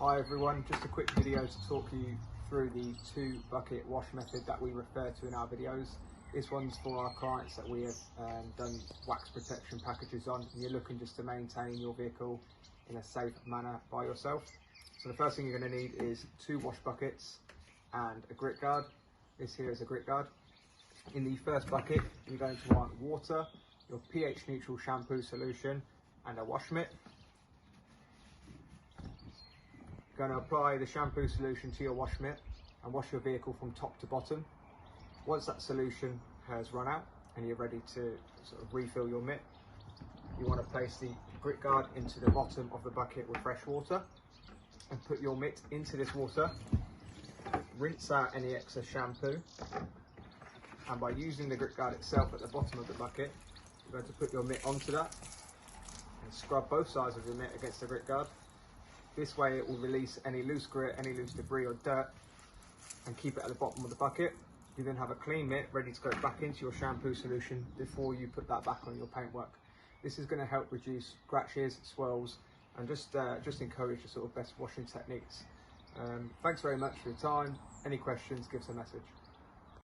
Hi everyone, just a quick video to talk you through the 2-bucket wash method that we refer to in our videos. This one's for our clients that we have done wax protection packages on, and you're looking just to maintain your vehicle in a safe manner by yourself. So the first thing you're going to need is 2 wash buckets and a grit guard. This here is a grit guard. In the first bucket you're going to want water, your pH neutral shampoo solution and a wash mitt. You're going to apply the shampoo solution to your wash mitt and wash your vehicle from top to bottom. Once that solution has run out and you're ready to sort of refill your mitt, you want to place the grit guard into the bottom of the bucket with fresh water and put your mitt into this water. Rinse out any excess shampoo, and by using the grit guard itself at the bottom of the bucket, you're going to put your mitt onto that and scrub both sides of your mitt against the grit guard. This way it will release any loose grit, any loose debris or dirt, and keep it at the bottom of the bucket. You then have a clean mitt ready to go back into your shampoo solution before you put that back on your paintwork. This is going to help reduce scratches, swirls, and just encourage the sort of best washing techniques. Thanks very much for your time. Any questions, give us a message.